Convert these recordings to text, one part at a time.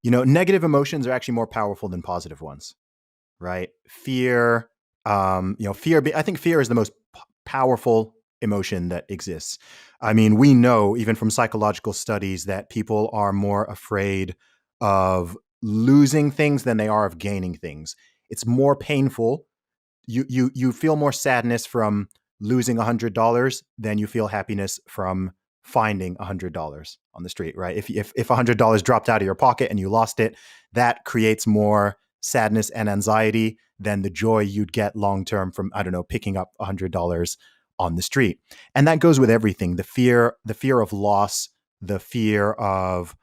Negative emotions are actually more powerful than positive ones, right? Fear, I think fear is the most powerful emotion that exists. I mean, we know even from psychological studies that people are more afraid of losing things than they are of gaining things. It's more painful. You feel more sadness from losing $100 than you feel happiness from finding $100 on the street, right? If $100 dropped out of your pocket and you lost it, that creates more sadness and anxiety than the joy you'd get long term from, I don't know, picking up $100 on the street. And that goes with everything: the fear of loss, the fear of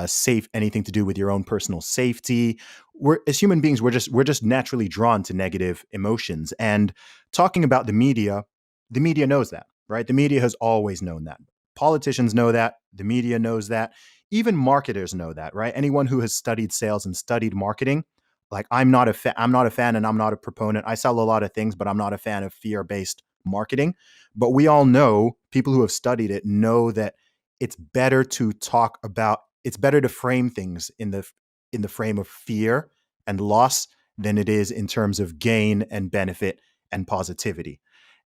safe anything to do with your own personal safety. We're, as human beings, we're just naturally drawn to negative emotions. And talking about the media knows that, right? The media has always known that. Politicians know that. The media knows that. Even marketers know that, right? Anyone who has studied sales and studied marketing, like I'm not a fan, and I'm not a proponent. I sell a lot of things, but I'm not a fan of fear-based marketing. But we all know, people who have studied it know that it's better to talk about it's better to frame things in the frame of fear and loss than it is in terms of gain and benefit and positivity.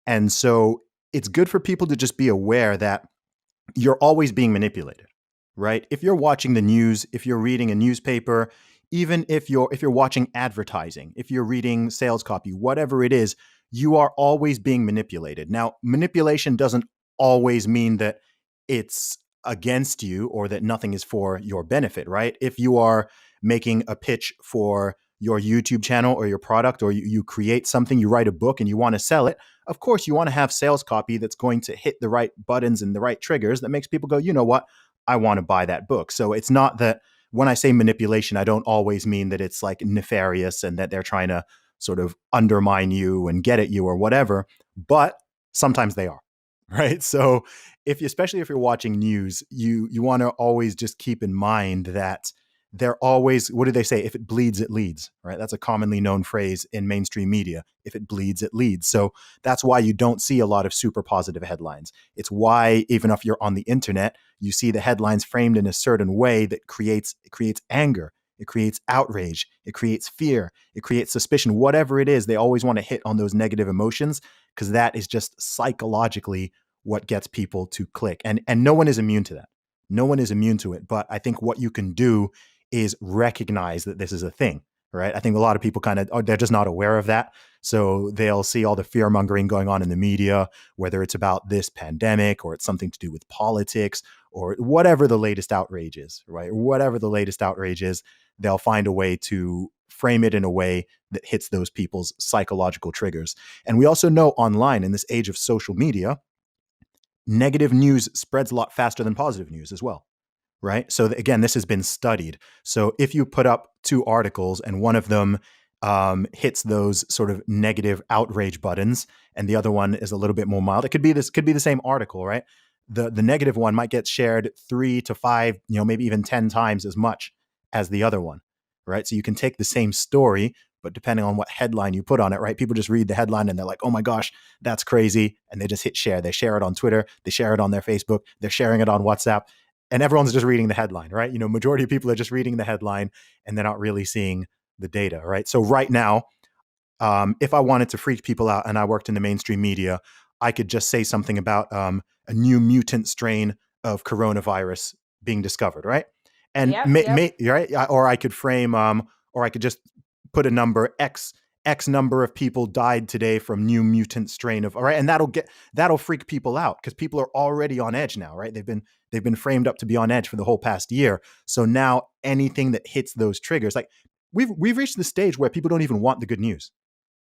And so it's good for people to just be aware that you're always being manipulated, right? If you're watching the news, if you're reading a newspaper, even if you're watching advertising, if you're reading sales copy, whatever it is, you are always being manipulated. Now, manipulation doesn't always mean that it's against you or that nothing is for your benefit, right? If you are making a pitch for your YouTube channel or your product, or you create something, you write a book and you want to sell it, of course you want to have sales copy that's going to hit the right buttons and the right triggers that makes people go, you know what, I want to buy that book. So it's not that when I say manipulation, I don't always mean that it's like nefarious and that they're trying to sort of undermine you and get at you or whatever, but sometimes they are. Right. So especially if you're watching news, you want to always just keep in mind that they're always, what do they say? If it bleeds, it leads, right? That's a commonly known phrase in mainstream media. If it bleeds, it leads. So that's why you don't see a lot of super positive headlines. It's why, even if you're on the internet, you see the headlines framed in a certain way that creates anger. It creates outrage. It creates fear. It creates suspicion. Whatever it is, they always want to hit on those negative emotions because that is just psychologically what gets people to click. And no one is immune to that. No one is immune to it. But I think what you can do is recognize that this is a thing, right? I think a lot of people they're just not aware of that. So they'll see all the fear mongering going on in the media, whether it's about this pandemic or it's something to do with politics or whatever the latest outrage is, right? Whatever the latest outrage is, they'll find a way to frame it in a way that hits those people's psychological triggers. And we also know online, in this age of social media, negative news spreads a lot faster than positive news as well, right? So again, this has been studied. So if you put up two articles and one of them hits those sort of negative outrage buttons, and the other one is a little bit more mild, could be the same article, right? The negative one might get shared 3 to 5, maybe even 10 times as much as the other one, right? So you can take the same story, but depending on what headline you put on it, right? People just read the headline and they're like, oh my gosh, that's crazy. And they just hit share. They share it on Twitter. They share it on their Facebook. They're sharing it on WhatsApp. And everyone's just reading the headline, right? Majority of people are just reading the headline and they're not really seeing the data, right? So right now, if I wanted to freak people out and I worked in the mainstream media, I could just say something about a new mutant strain of coronavirus being discovered, right? And Yep, yep. right, or I could frame, or I could just put a number X number of people died today from new mutant strain of, all right, and that'll freak people out because people are already on edge now, right? They've been framed up to be on edge for the whole past year. So now anything that hits those triggers, like we've reached the stage where people don't even want the good news,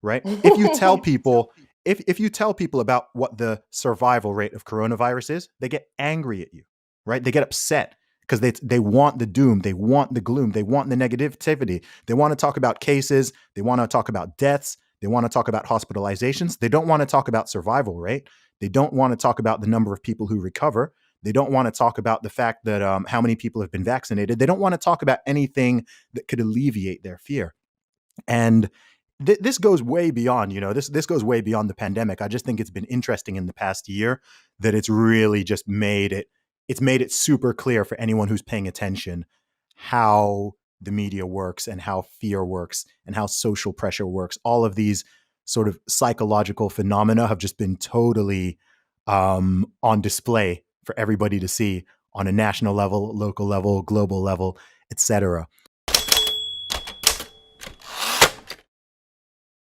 right? If you tell people if you tell people about what the survival rate of coronavirus is, they get angry at you, right? They get upset because they want the doom, they want the gloom, they want the negativity. They want to talk about cases, they want to talk about deaths, they want to talk about hospitalizations. They don't want to talk about survival rate. They don't want to talk about the number of people who recover. They don't want to talk about the fact that how many people have been vaccinated. They don't want to talk about anything that could alleviate their fear. And this goes way beyond, this goes way beyond the pandemic. I just think it's been interesting in the past year that it's really just made it super clear for anyone who's paying attention how the media works and how fear works and how social pressure works. All of these sort of psychological phenomena have just been totally on display for everybody to see on a national level, local level, global level, etc.